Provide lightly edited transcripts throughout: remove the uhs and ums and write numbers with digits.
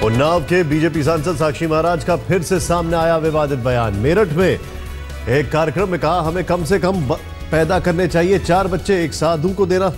उन्नाव के बीजेपी सांसद साक्षी महाराज का फिर से सामने आया विवादित बयान। मेरठ में एक कार्यक्रम में कहा, हमें कम से कम पैदा करने चाहिए 4 बच्चे, एक साधु को देना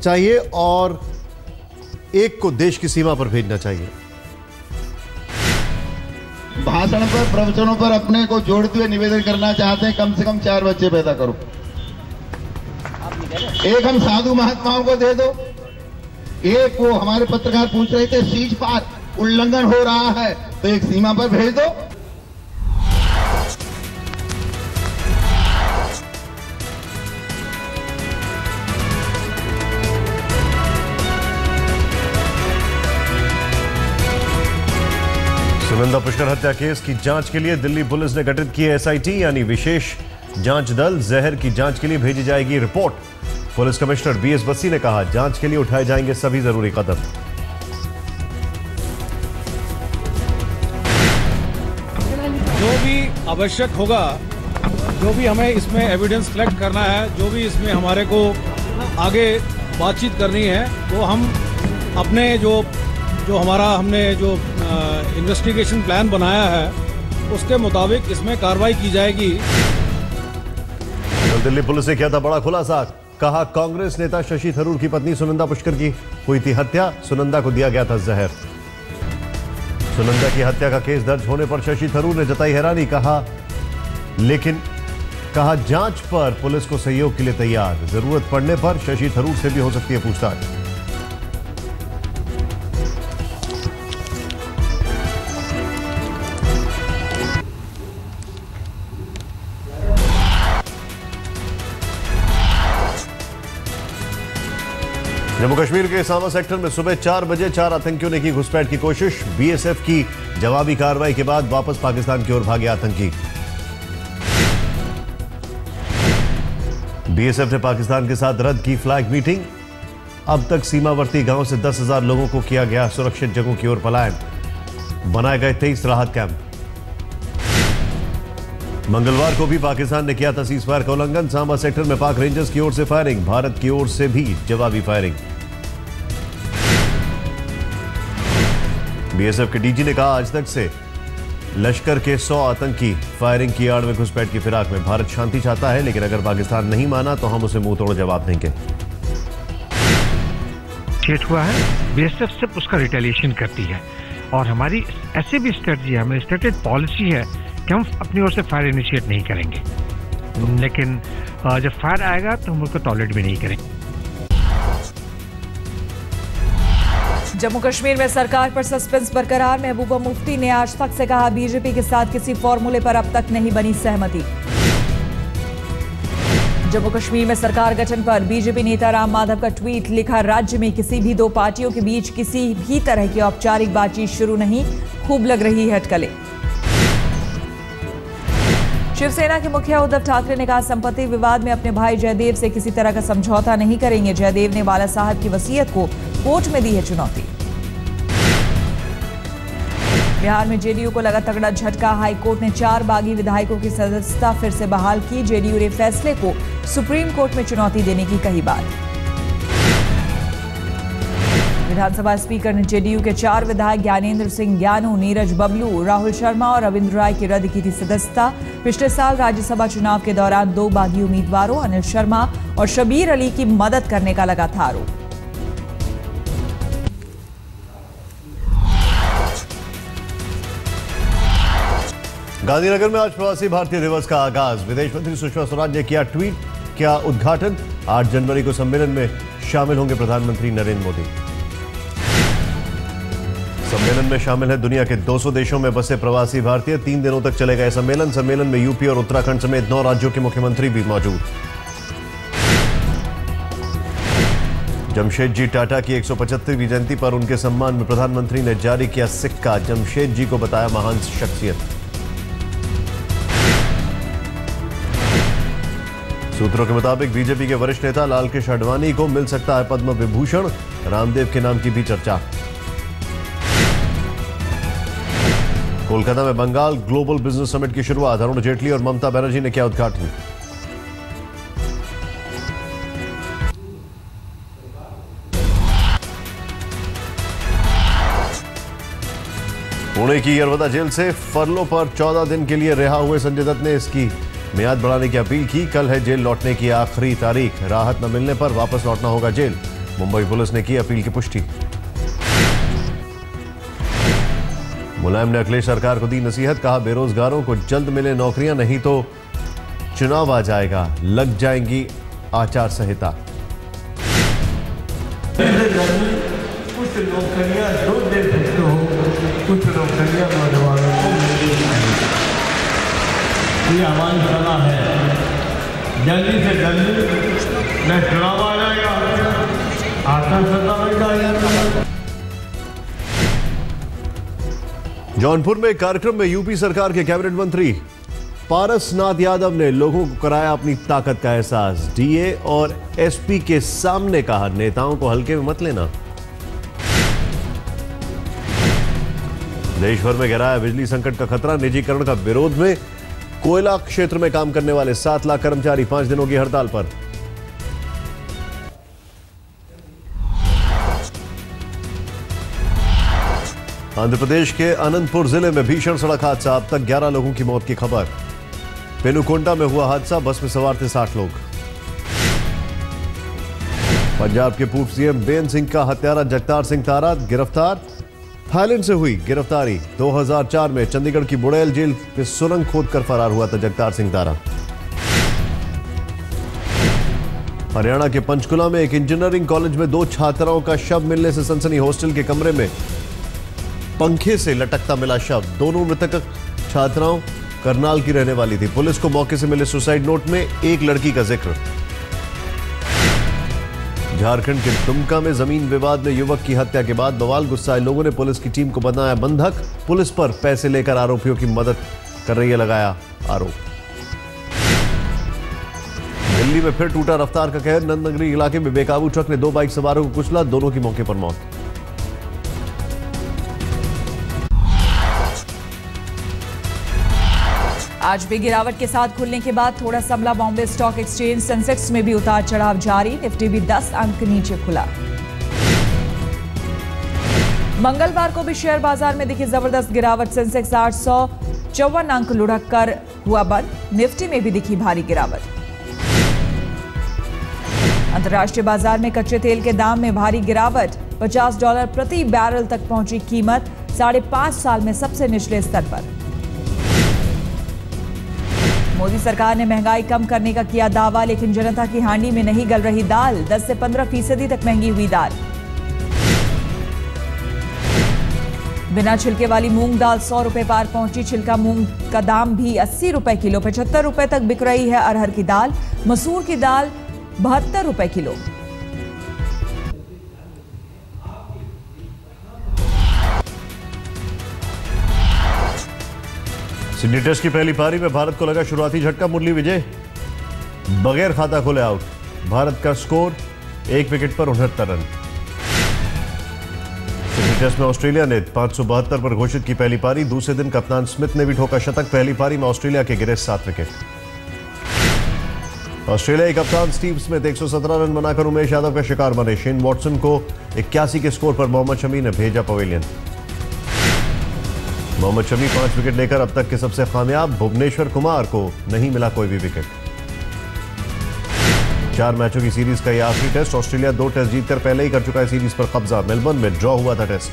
चाहिए और एक को देश की सीमा पर भेजना चाहिए। भाषण पर, प्रवचनों पर अपने को जोड़ते हुए निवेदन करना चाहते हैं, कम से कम 4 बच्चे पैदा करो। एक हम साधु महात्माओं को दे दो, एक वो हमारे पत्रकार पूछ रहे थे सीज फायर उल्लंघन हो रहा है तो एक सीमा पर भेज दो। सुनंदा पुष्कर हत्या केस की जांच के लिए दिल्ली पुलिस ने गठित की है एसआईटी यानी विशेष जांच दल। जहर की जांच के लिए भेजी जाएगी report. Police commissioner BS Bassi ने कहा, जांच के लिए उठाए जाएंगे सभी जरूरी कदम। जो भी आवश्यक होगा, जो भी हमें इसमें एविडेंस कलेक्ट करना है, जो भी इसमें हमारे को आगे बातचीत करनी है, वो हम अपने जो हमने इन्वेस्टिगेशन प्लान बनाया है उसके मुताबिक इसमें कार्रवाई की जाएगी। दिल्ली पुलिस ने किया था बड़ा खुलासा। कहा, कांग्रेस नेता शशि थरूर की पत्नी सुनंदा पुष्कर की हुई थी हत्या, सुनंदा को दिया गया था जहर। सुनंदा की हत्या का केस दर्ज होने पर शशि थरूर ने जताई हैरानी। लेकिन कहा जांच पर पुलिस को सहयोग के लिए तैयार, जरूरत पड़ने पर शशि थरूर से भी हो सकती है पूछताछ। जम्मू कश्मीर के सांबा सेक्टर में सुबह 4 बजे 4 आतंकियों ने की घुसपैठ की कोशिश। बीएसएफ की जवाबी कार्रवाई के बाद वापस पाकिस्तान की ओर भागे आतंकी। बीएसएफ ने पाकिस्तान के साथ रद्द की फ्लैग मीटिंग। अब तक सीमावर्ती गांव से 10,000 लोगों को किया गया सुरक्षित जगहों की ओर पलायन। बनाए गए 23 राहत कैंप। मंगलवार को भी पाकिस्तान ने किया था सीजफायर का उल्लंघन। सांबा सेक्टर में पाक रेंजर्स की ओर से फायरिंग, भारत की ओर से भी जवाबी फायरिंग। बीएसएफ के डीजी ने कहा, आज तक से लश्कर के 100 आतंकी फायरिंग की आड़ में घुसपैठ की फिराक में। भारत शांति चाहता है, लेकिन अगर पाकिस्तान नहीं माना तो हम उसे मुंह तोड़ जवाब देंगे। चेट हुआ है, बीएसएफ सिर्फ उसका रिटेलिएशन करती है और हमारी ऐसे भी स्ट्रेटजी है, हमारी स्टेटेड पॉलिसी है कि हम अपनी ओर से फायर इनिशिएट नहीं करेंगे, लेकिन जब फायर आएगा तो हम उसको टॉलरेट भी नहीं करेंगे। जम्मू कश्मीर में सरकार पर सस्पेंस बरकरार। महबूबा मुफ्ती ने आज तक से कहा, बीजेपी के साथ किसी फॉर्मूले पर अब तक नहीं बनी सहमति। जम्मू कश्मीर में सरकार गठन पर बीजेपी नेता राम माधव का ट्वीट। लिखा, राज्य में किसी भी 2 पार्टियों के बीच किसी भी तरह की औपचारिक बातचीत शुरू नहीं, खूब लग रही है अटकलें। शिवसेना के मुखिया उद्धव ठाकरे ने कहा, संपत्ति विवाद में अपने भाई जयदेव से किसी तरह का समझौता नहीं करेंगे। जयदेव ने बाला साहब की वसीयत को कोर्ट में दी है चुनौती। बिहार में जेडीयू को लगा तगड़ा झटका। हाईकोर्ट ने 4 बागी विधायकों की सदस्यता फिर से बहाल की। जेडीयू ने फैसले को सुप्रीम कोर्ट में चुनौती देने की कही बात। विधानसभा स्पीकर ने जेडीयू के 4 विधायक ज्ञानेंद्र सिंह ज्ञानू, नीरज बबलू, राहुल शर्मा और रविंद्र राय की रद्द की थी सदस्यता। पिछले साल राज्यसभा चुनाव के दौरान 2 बागी उम्मीदवारों अनिल शर्मा और शबीर अली की मदद करने का लगा था आरोप। गांधीनगर में आज प्रवासी भारतीय दिवस का आगाज। विदेश मंत्री सुषमा स्वराज ने किया ट्वीट, किया उद्घाटन। 8 जनवरी को सम्मेलन में शामिल होंगे प्रधानमंत्री नरेंद्र मोदी। सम्मेलन में शामिल है दुनिया के 200 देशों में बसे प्रवासी भारतीय। 3 दिनों तक चलेगा यह सम्मेलन। सम्मेलन में यूपी और उत्तराखंड समेत 9 राज्यों के मुख्यमंत्री भी मौजूद। जमशेदजी टाटा की 175वीं जयंती पर उनके सम्मान में प्रधानमंत्री ने जारी किया सिक्का। जमशेदजी को बताया महान शख्सियत। सूत्रों के मुताबिक बीजेपी के वरिष्ठ नेता लालकृष्ण आडवाणी को मिल सकता है पद्म विभूषण। रामदेव के नाम की भी चर्चा। कोलकाता में बंगाल ग्लोबल बिजनेस समिट की शुरुआत। अरुण जेटली और ममता बनर्जी ने किया उद्घाटन। पुणे की यरवदा जेल से फरलो पर 14 दिन के लिए रिहा हुए संजय दत्त ने इसकी मियाद बढ़ाने की अपील की। कल है जेल लौटने की आखिरी तारीख। राहत न मिलने पर वापस लौटना होगा जेल। मुंबई पुलिस ने की अपील की पुष्टि। मुलायम ने अखिलेश सरकार को दी नसीहत। कहा बेरोजगारों को जल्द मिले नौकरियां, नहीं तो चुनाव आ जाएगा, लग जाएंगी आचार संहिता। कुछ नौकरियां जो दे सकते हो, कुछ नौकरियां नौजवानों को मिल जाएंगी। ये हमारी सलाह है। जल्दी से जल्दी न चुनाव आ जाएगा, आचार संहिता बन जाएगा। जौनपुर में एक कार्यक्रम में यूपी सरकार के कैबिनेट मंत्री पारसनाथ यादव ने लोगों को कराया अपनी ताकत का एहसास। डीए और एसपी के सामने कहा नेताओं को हल्के में मत लेना। देश भर में गहराया बिजली संकट का खतरा। निजीकरण का विरोध में कोयला क्षेत्र में काम करने वाले 7 लाख कर्मचारी 5 दिनों की हड़ताल पर। आंध्र प्रदेश के अनंतपुर जिले में भीषण सड़क हादसा। अब तक 11 लोगों की मौत की खबर। पेनुकोंडा में हुआ हादसा, बस में सवार थे 60 लोग। पंजाब के पूर्व सीएम बेन सिंह का हत्यारा जगतार सिंह तारा गिरफ्तार। थाईलैंड से हुई गिरफ्तारी। 2004 में चंडीगढ़ की बुड़ैल जेल में सुरंग खोदकर फरार हुआ था जगतार सिंह तारा। हरियाणा के पंचकुला में एक इंजीनियरिंग कॉलेज में 2 छात्राओं का शव मिलने से सनसनी। हॉस्टल के कमरे में पंखे से लटकता मिला शव। दोनों मृतक छात्राओं करनाल की रहने वाली थी। पुलिस को मौके से मिले सुसाइड नोट में एक लड़की का जिक्र। झारखंड के दुमका में जमीन विवाद में युवक की हत्या के बाद बवाल। गुस्साए लोगों ने पुलिस की टीम को बनाया बंधक। पुलिस पर पैसे लेकर आरोपियों की मदद कर रही है लगाया आरोप। दिल्ली में फिर टूटा रफ्तार का कहर। नंदनगरी इलाके में बेकाबू ट्रक ने 2 बाइक सवारों को कुचला। दोनों की मौके पर मौत। आज भी गिरावट के साथ खुलने के बाद थोड़ा संभला बॉम्बे स्टॉक एक्सचेंज। सेंसेक्स में भी उतार चढ़ाव जारी। निफ्टी भी 10 अंक नीचे खुला। मंगलवार को भी शेयर बाजार में दिखी जबरदस्त गिरावट। सेंसेक्स 854 अंक लुढ़क कर हुआ बंद। निफ्टी में भी दिखी भारी गिरावट। अंतर्राष्ट्रीय बाजार में कच्चे तेल के दाम में भारी गिरावट। $50 प्रति बैरल तक पहुंची कीमत। 5.5 साल में सबसे निचले स्तर पर। मोदी सरकार ने महंगाई कम करने का किया दावा, लेकिन जनता की हांडी में नहीं गल रही दाल। 10 से 15% तक महंगी हुई दाल। बिना छिलके वाली मूंग दाल 100 रुपए पार पहुंची। छिलका मूंग का दाम भी 80 रुपए किलो। 75 रुपए तक बिक रही है अरहर की दाल। मसूर की दाल 72 रुपए किलो। सिडनी टेस्ट की पहली पारी में भारत को लगा शुरुआती झटका। मुरली विजय बगैर खाता खोले आउट। भारत का स्कोर 1 विकेट पर 69 रन। सिडनी टेस्ट में ऑस्ट्रेलिया ने 572 पर घोषित की पहली पारी। दूसरे दिन कप्तान स्मिथ ने भी ठोका शतक। पहली पारी में ऑस्ट्रेलिया के गिरे 7 विकेट। ऑस्ट्रेलियाई कप्तान स्टीव स्मिथ 117 रन बनाकर उमेश यादव का शिकार बने। शेन वॉटसन को 81 के स्कोर पर मोहम्मद शमी ने भेजा पवेलियन। मोहम्मद शमी 5 विकेट लेकर अब तक के सबसे कामयाब। भुवनेश्वर कुमार को नहीं मिला कोई भी विकेट। 4 मैचों की सीरीज का यह आखिरी टेस्ट। ऑस्ट्रेलिया 2 टेस्ट जीतकर पहले ही कर चुका है सीरीज पर कब्जा। मेलबर्न में ड्रॉ हुआ था टेस्ट।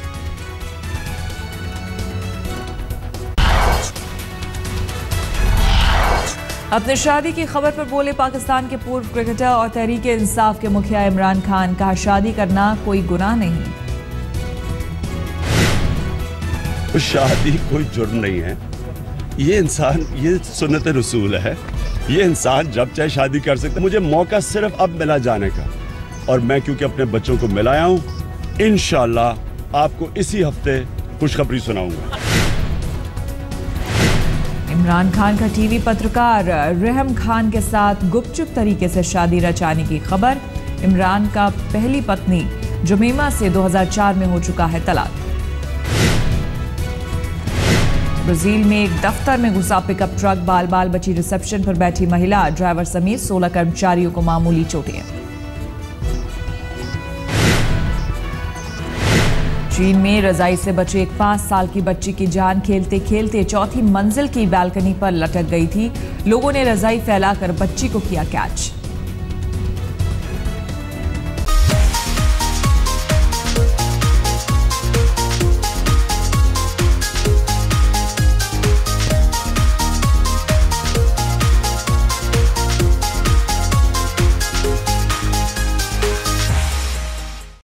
अपनी शादी की खबर पर बोले पाकिस्तान के पूर्व क्रिकेटर और तहरीक इंसाफ के मुखिया इमरान खान। कहा शादी करना कोई गुनाह नहीं। शादी कोई जुर्म नहीं है। ये इंसान, ये सुन्नत रसूल है। ये इंसान जब चाहे शादी कर सकता है। मुझे मौका सिर्फ अब मिला जाने का, और मैं क्योंकि अपने बच्चों को मिलाया हूं, इंशाल्लाह आपको इसी हफ्ते खुशखबरी सुनाऊंगा। इमरान खान का टीवी पत्रकार रहम खान के साथ गुपचुप तरीके से शादी रचाने की खबर। इमरान का पहली पत्नी जुमीमा से 2004 में हो चुका है तलाक। ब्राजील में एक दफ्तर में घुसा पिकअप ट्रक। बाल बाल बची रिसेप्शन पर बैठी महिला। ड्राइवर समेत 16 कर्मचारियों को मामूली चोटें। चीन में रजाई से बची एक 5 साल की बच्ची की जान खेलते खेलते चौथी मंजिल की बालकनी पर लटक गई थी। लोगों ने रजाई फैलाकर बच्ची को किया कैच।